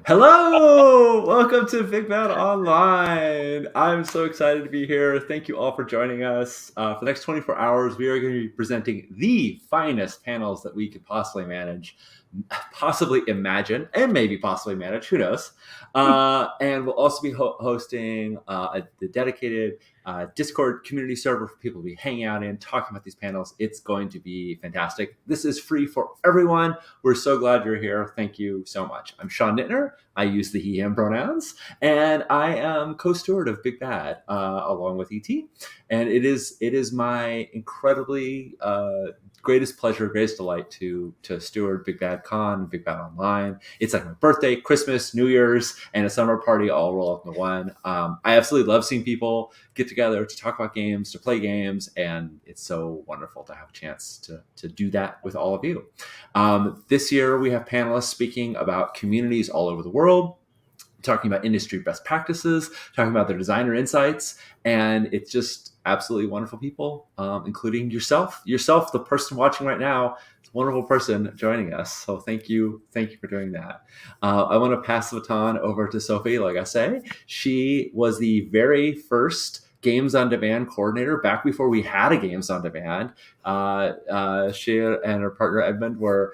Hello! Welcome to Big Bad Online. I'm so excited to be here. Thank you all for joining us. For the next 24 hours, we are going to be presenting the finest panels that we could possibly manage, possibly imagine, and maybe possibly manage. Who knows? And we'll also be hosting the dedicated Discord community server for people to be hanging out in, talking about these panels. It's going to be fantastic. This is free for everyone. We're so glad you're here. Thank you so much. I'm Sean Nittner. I use the he, him pronouns, and I am co-steward of Big Bad along with ET. And it is my incredibly greatest pleasure, greatest delight to steward Big Bad Con, Big Bad Online. It's like my birthday, Christmas, New Year's, and a summer party all roll up into one. I absolutely love seeing people get together to talk about games, to play games, and it's so wonderful to have a chance to do that with all of you. This year, we have panelists speaking about communities all over the world, talking about industry best practices, talking about their designer insights, and it's just absolutely wonderful people, including yourself, the person watching right now. It's a wonderful person joining us. So thank you for doing that. I want to pass the baton over to Sophie. Like I say, she was the very first Games on Demand coordinator back before we had a Games on Demand. She and her partner Edmund were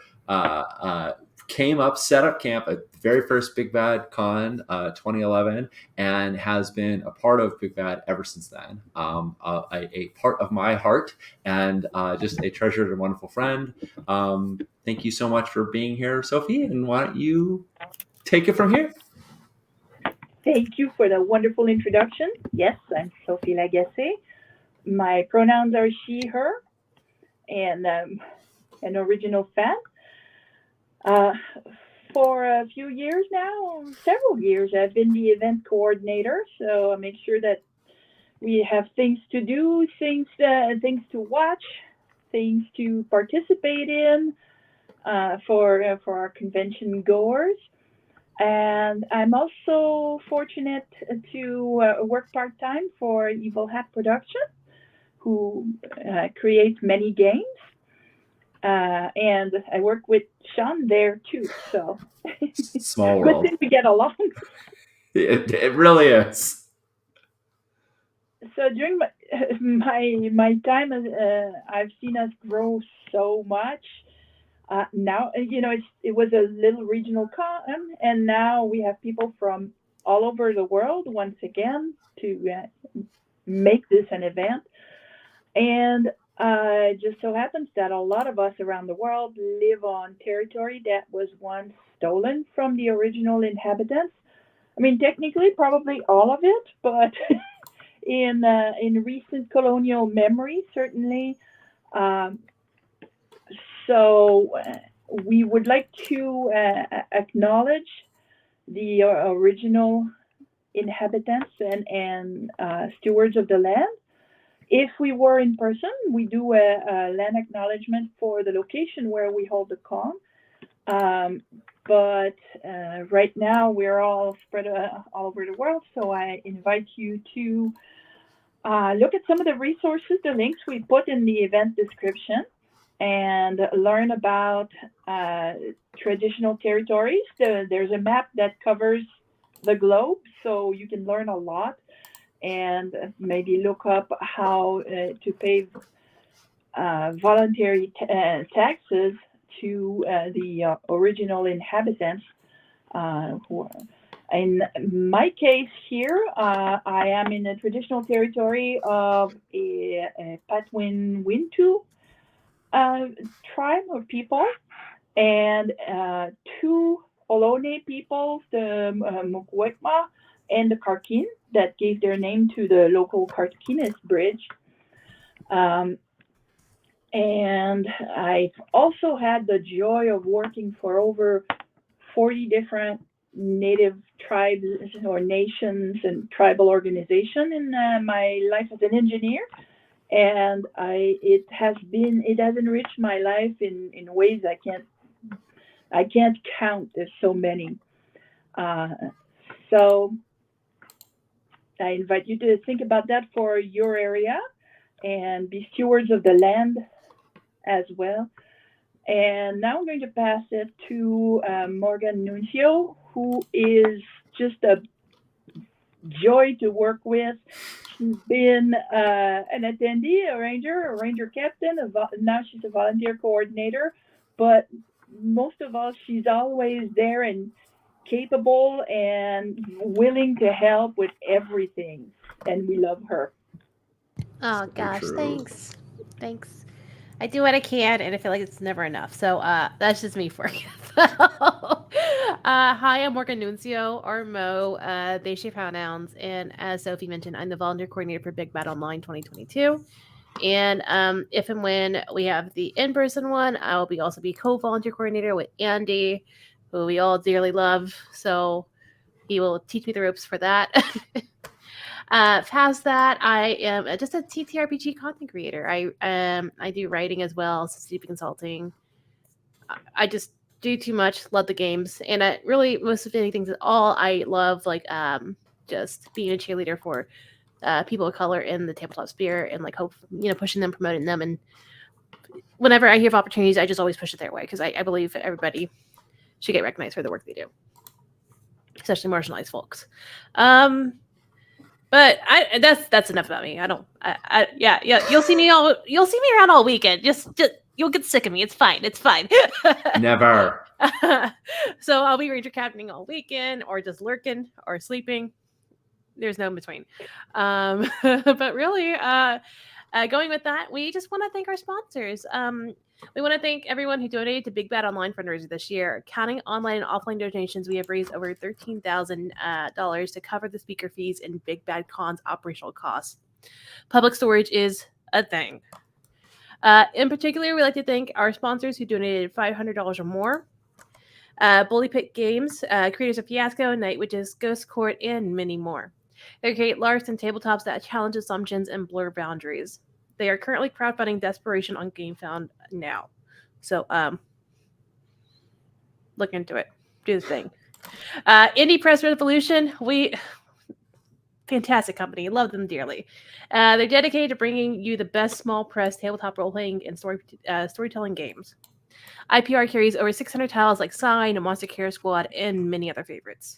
came up, set up camp at the very first Big Bad Con 2011, and has been a part of Big Bad ever since then. A part of my heart, and just a treasured and wonderful friend. Thank you so much for being here, Sophie, and why don't you take it from here? Thank you for the wonderful introduction. Yes, I'm Sophie Lagacé. My pronouns are she, her, and an original fan. Uh, for a few years now, several years, I've been the event coordinator, so I make sure that we have things to do, things to watch, things to participate in for our convention goers. And I'm also fortunate to work part time for Evil Hat Production, who creates many games. And I work with Sean there too. So Small good world. thing we get along. It really is. So during my time, I've seen us grow so much. Now, it was a little regional con, and now we have people from all over the world once again to make this an event. And it just so happens that a lot of us around the world live on territory that was once stolen from the original inhabitants. I mean, technically, probably all of it, but in recent colonial memory, certainly. Um, so we would like to acknowledge the original inhabitants and stewards of the land. If we were in person, we do a land acknowledgement for the location where we hold the con. Um, but right now, we're all spread all over the world, so I invite you to look at some of the resources, the links we put in the event description, and learn about traditional territories. There's a map that covers the globe, so you can learn a lot and maybe look up how to pay voluntary taxes to the original inhabitants. Who, in my case here, I am in the traditional territory of a Patwin Wintu uh, tribe of people and two Ohlone peoples, the Mukwekma and the Karkin, that gave their name to the local Karkinis bridge. Um, and I've also had the joy of working for over 40 different native tribes or nations and tribal organizations in my life as an engineer. And it has enriched my life in ways I can't count. There's so many. Uh, so I invite you to think about that for your area and be stewards of the land as well. And now I'm going to pass it to Morgan Nuncio, who is just a joy to work with. She's been an attendee, a ranger captain, now she's a volunteer coordinator, but most of all, she's always there and capable and willing to help with everything, and we love her. Oh Very gosh, true. thanks. I do what I can, and I feel like it's never enough. So that's just me for you. Hi, I'm Morgan Nuncio, or Mo. They shape pronouns, and as Sophie mentioned, I'm the volunteer coordinator for Big Bad Online 2022. And if and when we have the in-person one, I'll be also be co-volunteer coordinator with Andy, who we all dearly love. So he will teach me the ropes for that. Past that, I am just a TTRPG content creator. I do writing as well, strategic consulting. I just do too much. Love the games, and I really most of anything at all. I love just being a cheerleader for people of color in the tabletop sphere, and like hope pushing them, promoting them, and whenever I hear of opportunities, I just always push it their way because I believe everybody should get recognized for the work they do, especially marginalized folks. Um, But that's enough about me. I don't. Yeah. You'll see me around all weekend. Just you'll get sick of me. It's fine. It's fine. Never. So I'll be ranger captaining all weekend, or just lurking, or sleeping. There's no in between. But really, going with that, we just want to thank our sponsors. We want to thank everyone who donated to Big Bad Online fundraiser this year. Counting online and offline donations, we have raised over $13,000 to cover the speaker fees and Big Bad Con's operational costs. Public storage is a thing. In particular, we'd like to thank our sponsors who donated $500 or more. Bully Pit Games, creators of Fiasco, Night Witches, Ghost Court, and many more. They create large and tabletops that challenge assumptions and blur boundaries. They are currently crowdfunding Desperation on GameFound now. So, look into it. Do the thing. Indie Press Revolution, fantastic company. Love them dearly. They're dedicated to bringing you the best small press tabletop role playing and storytelling games. IPR carries over 600 titles like Sign, Monster Care Squad, and many other favorites.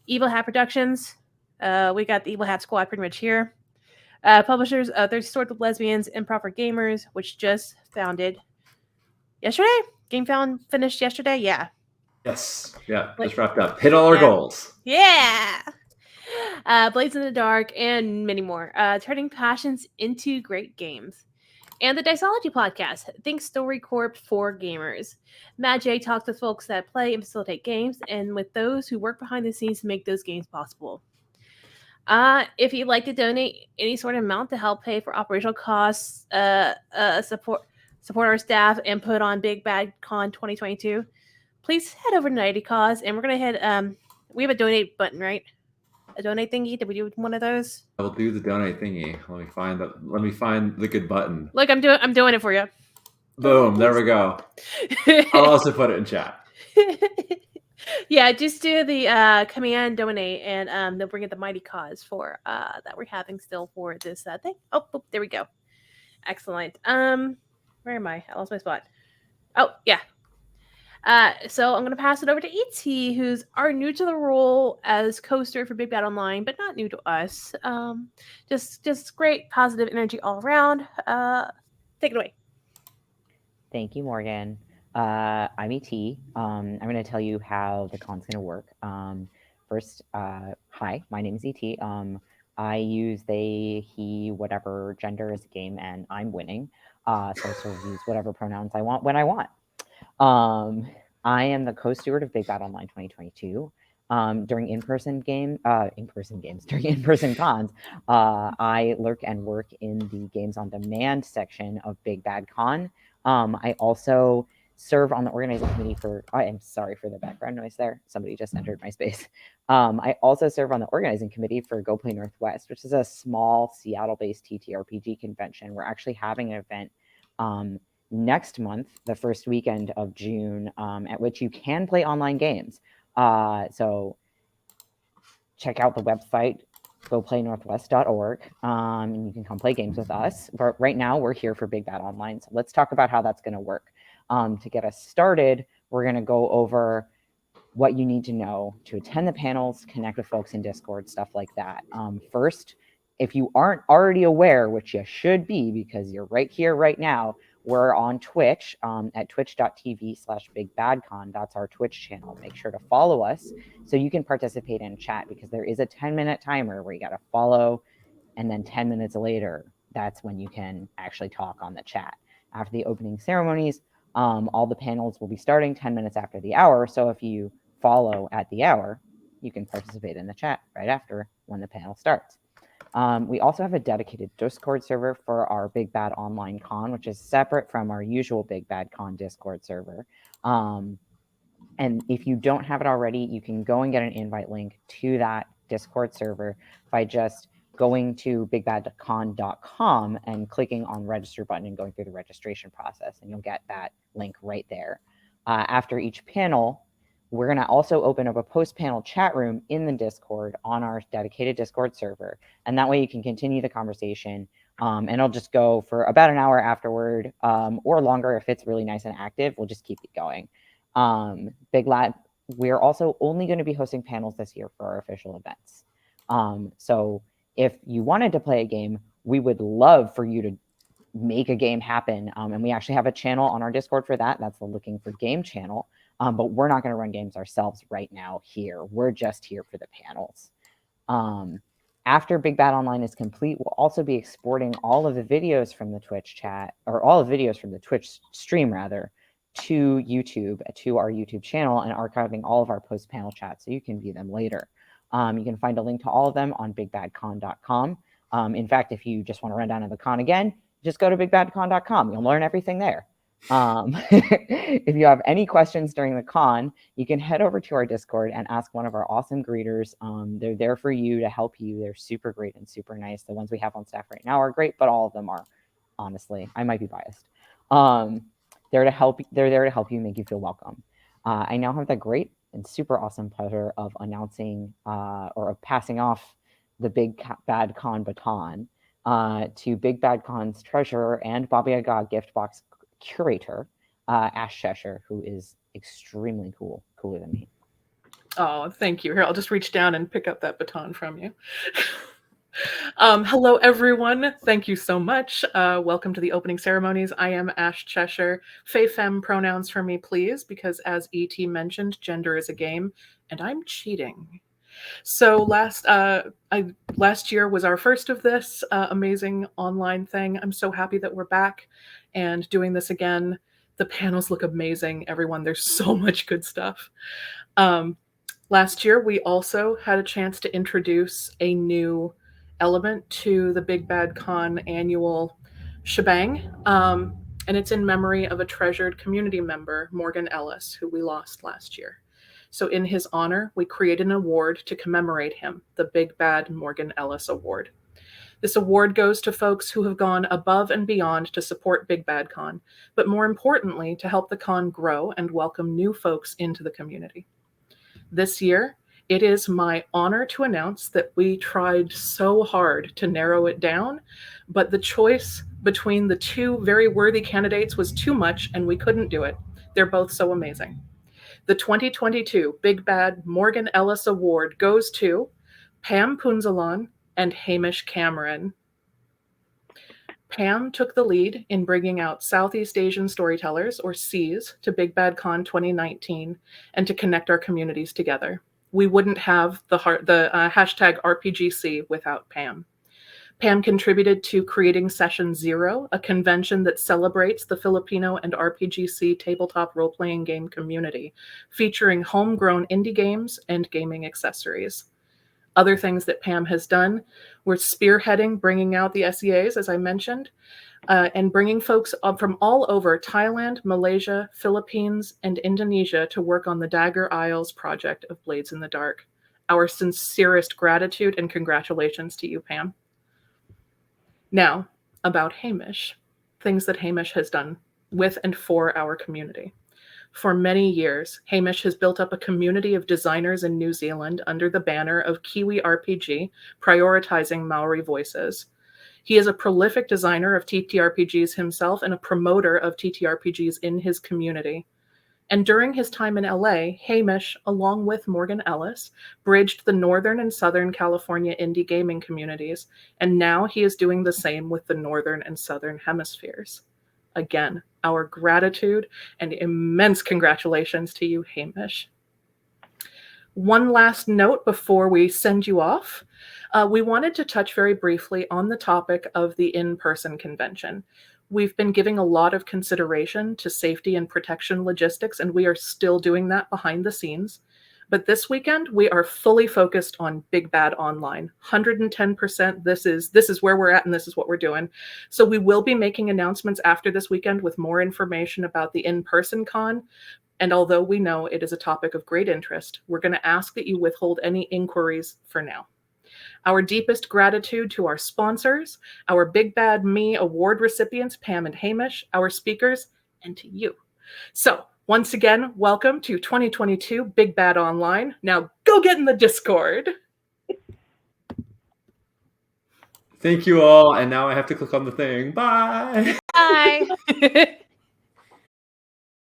Evil Hat Productions, we got the Evil Hat Squad pretty much here. Publishers, there's Sword of Lesbians, Improper Gamers, which just founded yesterday. Game Found finished yesterday. Yeah. Yes. Yeah. Just wrapped up. Hit all our goals. Yeah. Blades in the Dark, and many more. Turning passions into great games. And the Dicology podcast, Think Story Corp for gamers. Matt J talks with folks that play and facilitate games, and with those who work behind the scenes to make those games possible. If you'd like to donate any sort of amount to help pay for operational costs, support our staff, and put on Big Bad Con 2022, please head over to 90 Cause, and we're gonna head. We have a donate button, right? A donate thingy. Did we do one of those? I will do the donate thingy. Let me find the good button. Look, I'm doing it for you. Boom! There we go. I'll also put it in chat. Yeah, just do the command donate, and they'll bring it the mighty cause for that we're having still for this thing. Oh, there we go. Excellent. Where am I? I lost my spot. Oh, yeah. So I'm gonna pass it over to Et, who's our new to the role as co-star for Big Bad Online, but not new to us. Just great positive energy all around. Take it away. Thank you, Morgan. I'm Et. I'm going to tell you how the con's going to work. First, hi, my name is Et. I use they, he, whatever gender as a game, and I'm winning. So I sort of use whatever pronouns I want when I want. I am the co-steward of Big Bad Online 2022. During in-person games, during in-person cons, I lurk and work in the Games on Demand section of Big Bad Con. I also serve on the organizing committee for, I am sorry for the background noise there. Somebody just entered my space. I also serve on the organizing committee for Go Play Northwest, which is a small Seattle-based TTRPG convention. We're actually having an event next month, the first weekend of June, at which you can play online games. So check out the website, goplaynorthwest.org, and you can come play games with us. But right now, we're here for Big Bad Online. So let's talk about how that's going to work. To get us started, we're going to go over what you need to know to attend the panels, connect with folks in Discord, stuff like that. First, if you aren't already aware, which you should be because you're right here right now, we're on Twitch at twitch.tv/bigbadcon. That's our Twitch channel. Make sure to follow us so you can participate in chat, because there is a 10-minute timer where you got to follow, and then 10 minutes later, that's when you can actually talk on the chat. After the opening ceremonies, all the panels will be starting 10 minutes after the hour. So if you follow at the hour, you can participate in the chat right after when the panel starts. We also have a dedicated Discord server for our Big Bad Online Con, which is separate from our usual Big Bad Con Discord server. And if you don't have it already, you can go and get an invite link to that Discord server by just going to bigbadcon.com and clicking on register button and going through the registration process, and you'll get that link right there. After each panel, we're going to also open up a post-panel chat room in the Discord on our dedicated Discord server, and that way you can continue the conversation, and it'll just go for about an hour afterward, or longer if it's really nice and active. We'll just keep it going. Big Lab, we're also only going to be hosting panels this year for our official events. So if you wanted to play a game, we would love for you to make a game happen. And we actually have a channel on our Discord for that. That's the Looking for Game channel. But we're not going to run games ourselves right now here. We're just here for the panels. After Big Bad Online is complete, we'll also be exporting all of the videos from the Twitch chat, or all the videos from the Twitch stream rather, to YouTube, to our YouTube channel, and archiving all of our post-panel chats so you can view them later. You can find a link to all of them on bigbadcon.com. In fact, if you just want to run down to the con again, just go to bigbadcon.com. You'll learn everything there. If you have any questions during the con, you can head over to our Discord and ask one of our awesome greeters. They're there for you to help you. They're super great and super nice. The ones we have on staff right now are great, but all of them are, honestly. I might be biased. They're there to help you, make you feel welcome. I now have the great and super awesome pleasure of announcing or of passing off the Big Bad Con baton to Big Bad Con's treasurer and Baba Yaga gift box curator, Ash Cheshire, who is extremely cool, cooler than me. Oh, thank you. Here, I'll just reach down and pick up that baton from you. Hello, everyone. Thank you so much. Welcome to the opening ceremonies. I am Ash Cheshire. Fey femme pronouns for me, please, because as E.T. mentioned, gender is a game, and I'm cheating. So last year was our first of this amazing online thing. I'm so happy that we're back and doing this again. The panels look amazing, everyone. There's so much good stuff. Last year, we also had a chance to introduce a new element to the Big Bad Con annual shebang, and it's in memory of a treasured community member, Morgan Ellis, who we lost last year. So in his honor, we created an award to commemorate him, the Big Bad Morgan Ellis Award. This award goes to folks who have gone above and beyond to support Big Bad Con, but more importantly, to help the con grow and welcome new folks into the community. This year, it is my honor to announce that we tried so hard to narrow it down, but the choice between the two very worthy candidates was too much and we couldn't do it. They're both so amazing. The 2022 Big Bad Morgan Ellis Award goes to Pam Punzalan and Hamish Cameron. Pam took the lead in bringing out Southeast Asian storytellers, or Cs, to Big Bad Con 2019 and to connect our communities together. We wouldn't have the hashtag RPGC without Pam. Pam contributed to creating Session Zero, a convention that celebrates the Filipino and RPGC tabletop role-playing game community, featuring homegrown indie games and gaming accessories. Other things that Pam has done were spearheading, bringing out the SEAs, as I mentioned, and bringing folks from all over Thailand, Malaysia, Philippines, and Indonesia to work on the Dagger Isles project of Blades in the Dark. Our sincerest gratitude and congratulations to you, Pam. Now, about Hamish, things that Hamish has done with and for our community. For many years, Hamish has built up a community of designers in New Zealand under the banner of Kiwi RPG, prioritizing Maori voices. He is a prolific designer of TTRPGs himself and a promoter of TTRPGs in his community. And during his time in LA, Hamish, along with Morgan Ellis, bridged the Northern and Southern California indie gaming communities, and now he is doing the same with the Northern and Southern hemispheres. Again, our gratitude and immense congratulations to you, Hamish. One last note before we send you off. We wanted to touch very briefly on the topic of the in-person convention. We've been giving a lot of consideration to safety and protection logistics, and we are still doing that behind the scenes. But this weekend, we are fully focused on Big Bad Online. 110%, this is where we're at, and this is what we're doing. So we will be making announcements after this weekend with more information about the in-person con. And although we know it is a topic of great interest, we're going to ask that you withhold any inquiries for now. Our deepest gratitude to our sponsors, our Big Bad Me award recipients, Pam and Hamish, our speakers, and to you. So once again, welcome to 2022 Big Bad Online. Now go get in the Discord. Thank you all. And now I have to click on the thing. Bye. Bye.